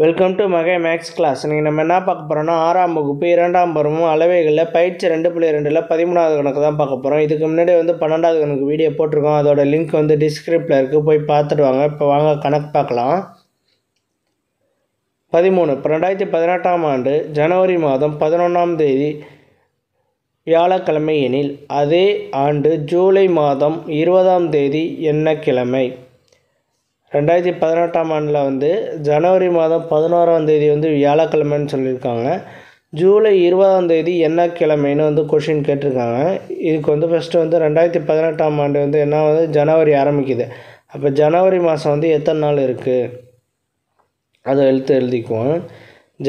Welcome to மகை maths class. நீங்கள் நம்ம என்ன பார்க்க போகிறோம்னா 6ஆம் வகுப்பு 2ஆம் பருவம் அளவைகளில் பயிற்சி 2.2ல் 13வது கணக்கு தான் பார்க்க போகிறோம். இதுக்கு முன்னாடி 12வது கணக்கு வீடியோ போட்டிருக்கோம். அதோட லிங்க் டிஸ்கிரிப்ஷனில் இருக்குது, போய் பார்த்துட்டு வாங்க. இப்போ வாங்க கணக்கு பார்க்கலாம். 13 இப்போ 2018ஆம் ஆண்டு ஜனவரி மாதம் 11ஆம் தேதி வியாழக்கிழமை எனில் அதே ஆண்டு ஜூலை மாதம் 20ஆம் தேதி என்ன கிழமை? 2018ஆம் ஆண்டில் ஜனவரி மாதம் 11ஆம் தேதி வியாழக்கிழமைன்னு சொல்லியிருக்காங்க. ஜூலை 20ஆம் தேதி என்ன கிழமைன்னு கொஷின் கேட்டிருக்காங்க. இதுக்கு ஃபஸ்ட்டு 2018ஆம் ஆண்டு என்ன ஜனவரி ஆரம்பிக்குது. அப்போ ஜனவரி மாதம் எத்தனை நாள் இருக்குது அதை எழுதிக்குவோம்.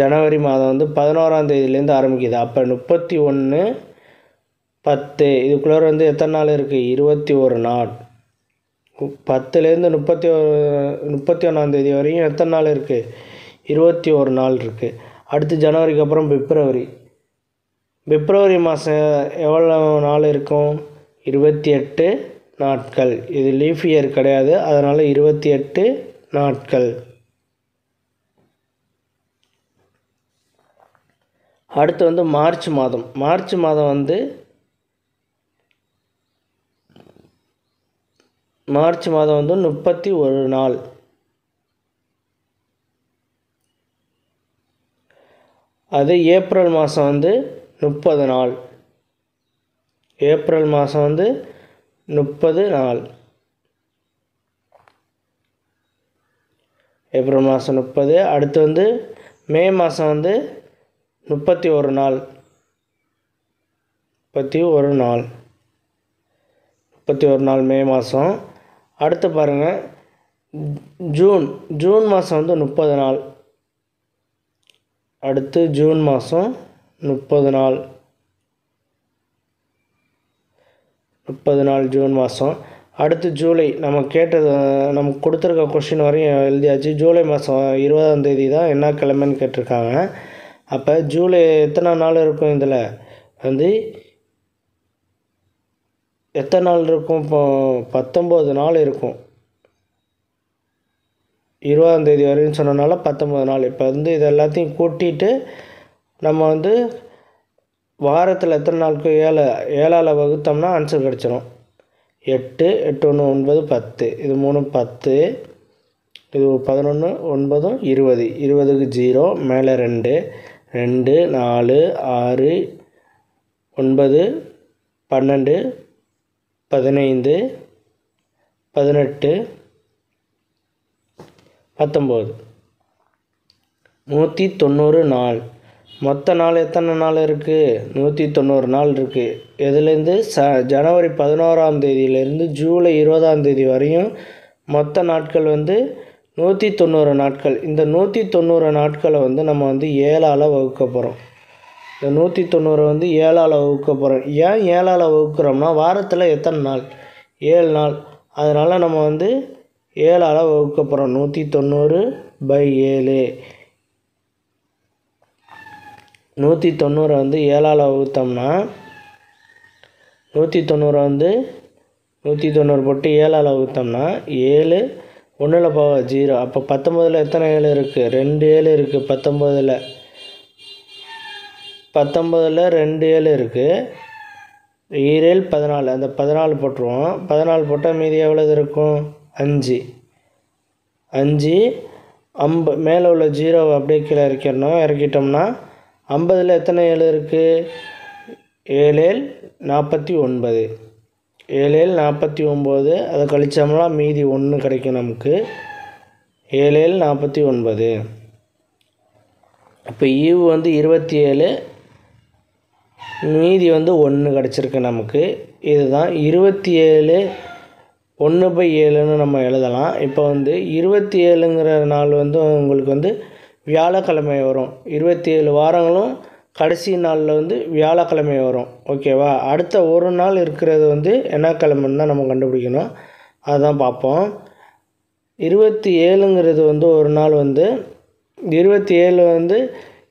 ஜனவரி மாதம் 11ஆம் தேதியிலேருந்து ஆரம்பிக்குது. அப்போ 31/10 இதுக்குள்ளே எத்தனை நாள் இருக்குது? 21 நாள். 10லேருந்து 31ஆம் தேதி வரையும் எத்தனை நாள் இருக்குது? 21 நாள் இருக்குது. அடுத்து ஜனவரிக்கு அப்புறம் பிப்ரவரி மாதம் எவ்வளோ நாள் இருக்கும்? 28 நாட்கள். இது லீஃப் இயர் கிடையாது, அதனால் 28 நாட்கள். அடுத்து மார்ச் மாதம் 31 நாள். அது ஏப்ரல் மாதம் 30 நாள். ஏப்ரல் மாதம் 30 நாள். ஏப்ரல் மாதம் 30. அடுத்து மே மாதம் 31 நாள். 31 நாள். 31 நாள் மே மாதம். அடுத்து பாருங்கள், ஜூன் மாதம் 30 நாள். அடுத்து ஜூன் மாதம் 30 நாள். 30 நாள் ஜூன் மாதம். அடுத்து ஜூலை. நமக்கு கொடுத்துருக்க கொஷின் வரையும் எழுதியாச்சு. ஜூலை மாதம் 20ஆம் தேதி தான் என்ன கிழமைன்னு கேட்டிருக்காங்க. அப்போ ஜூலை எத்தனை நாள் இருக்கும்? இதில் எத்தனை நாள் இருக்கும்? இப்போ 19 நாள் இருக்கும். 20ஆம் தேதி வரையும் சொன்னனால 19 நாள். இப்போ இது எல்லாத்தையும் கூட்டிட்டு நம்ம வாரத்தில் எத்தனை நாளுக்கு 7ஆல் வகுத்தோம்னா ஆன்சர் கிடச்சிரும். 8 8 1 9 10. இது 3 10. இது 11 9 20. 20க்கு 0 மேலே 2 2 4 6 9 12 15 18 19 190 நாள். மொத்த நாள் எத்தனை நாள் இருக்குது? 190 நாள் இருக்குது. இதுலேருந்து ஜனவரி 11ஆம் தேதியிலேருந்து ஜூலை 20ஆம் தேதி வரையும் மொத்த நாட்கள் 190 நாட்கள். இந்த 190 நாட்களை நம்ம 7ஆல் வகுக்க போகிறோம். இந்த 190 7ஆல் வகுக்க போகிறோம். ஏன் 7ஆல் வகுக்கிறோம்னா வாரத்தில் எத்தனை நாள்? 7 நாள். அதனால் நம்ம 7ஆல் வகுக்க போகிறோம். 190/7. 190 7ஆல் வகுத்தோம்னா 190 போட்டு 7ஆல் வகுத்தோம்னா 7 1ல் போக 0. அப்போ 19ல் எத்தனை 7 இருக்குது? 2 7 இருக்குது. 19ல் 2 7 இருக்குது. 7 14. அந்த 14 போட்டுருவோம். 14 போட்டால் மீதி எவ்வளவு இருக்கும்? 5. 5 மேலே உள்ள 0 அப்படியே கீழே இறக்கிட்டோம்னா 50ல் எத்தனை 7 இருக்குது? 7 49. 7 49. அதை கழிச்சோம்னா மீதி 1 கிடைக்கும் நமக்கு. 7 49. இப்போ ஈவு 27, மீதி 1 கிடச்சிருக்கு நமக்கு. இதுதான் 27 1/7ன்னு நம்ம எழுதலாம். இப்போ 27ங்கிற நாள் உங்களுக்கு வியாழக்கிழமை வரும். 27 வாரங்களும் கடைசி நாளில் வியாழக்கிழமை வரும். ஓகேவா? அடுத்த ஒரு நாள் இருக்கிறது என்ன கிழமைன்னு தான் நம்ம கண்டுபிடிக்கணும். அதுதான் பார்ப்போம். 27ங்கிறது ஒரு நாள் 27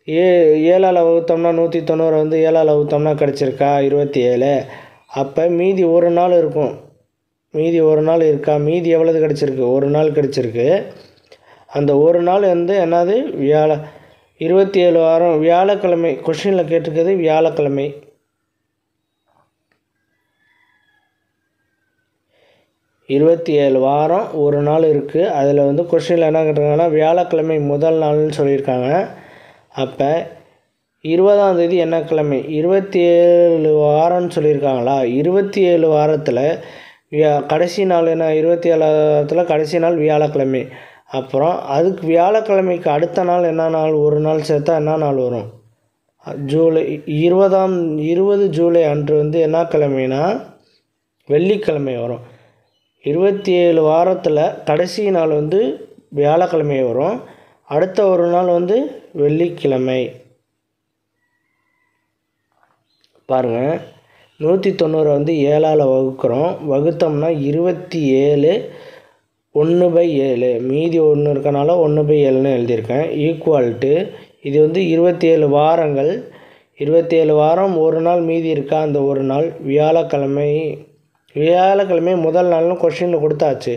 7ஆல் வகுத்தோம்னா 190 7ஆல் வகுத்தோம்னா கிடச்சிருக்கா 27. அப்போ மீதி ஒரு நாள் இருக்கும். மீதி ஒரு நாள் இருக்கா? மீதி எவ்வளவு கிடச்சிருக்கு? ஒரு நாள் கிடச்சிருக்கு. அந்த ஒரு நாள் வந்து என்னது 27 வாரம் வியாழக்கிழமை. கொஸ்டினில் கேட்டிருக்கிறது வியாழக்கிழமை. 27 வாரம் ஒரு நாள் இருக்குது. அதில் வந்து கொஸ்டினில் என்ன கேட்டிருக்காங்கன்னா வியாழக்கிழமை முதல் நாள்னு சொல்லியிருக்காங்க. அப்போ 20ஆம் தேதி என்ன கிழமை? 27 வாரம்னு சொல்லியிருக்காங்களா? 27 வாரத்தில் கடைசி நாள் என்ன? 27 வாரத்தில் கடைசி நாள் வியாழக்கிழமை. அப்புறம் அதுக்கு வியாழக்கிழமைக்கு அடுத்த நாள் என்ன நாள்? ஒரு நாள் சேர்த்தா என்ன நாள் வரும்? ஜூலை 20 ஜூலை அன்று வந்து என்ன கிழமைனா வெள்ளிக்கிழமை வரும். 27 வாரத்தில் கடைசி நாள் வந்து வியாழக்கிழமை வரும். அடுத்த ஒரு நாள் வந்து வெள்ளிக்கிழமை. பாருங்கள், 190 வந்து 7ஆல் வகுக்கிறோம். வகுத்தோம்னா 27 1/7. மீதி 1 இருக்கனால 1/7ன்னு எழுதியிருக்கேன். ஈக்குவல்ட்டு இது வந்து 27 வாரங்கள். 27 வாரம் ஒரு நாள் மீதி இருக்கா? அந்த ஒரு நாள் வியாழக்கிழமை. வியாழக்கிழமை முதல் நாள்னு கொஸ்டினில் கொடுத்தாச்சு.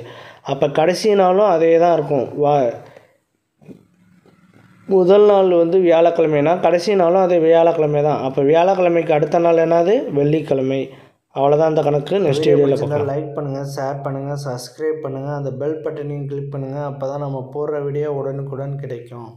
அப்போ கடைசி நாளும் அதே தான் இருக்கும். முதல் நாள் வந்து வியாழக்கிழமைனா கடைசி நாளும் அதே வியாழக்கிழமை தான். அப்போ வியாழக்கிழமைக்கு அடுத்த நாள் என்னது? வெள்ளிக்கிழமை. அவ்வளோதான் அந்த கணக்கு. நெக்ஸ்ட் வீடியோவில் பார்க்கலாம். லைக் பண்ணுங்கள், ஷேர் பண்ணுங்கள், சப்ஸ்கிரைப் பண்ணுங்கள், அந்த பெல் பட்டனையும் கிளிக் பண்ணுங்கள். அப்போ தான் நம்ம போடுற வீடியோ உடனுக்குடன் கிடைக்கும்.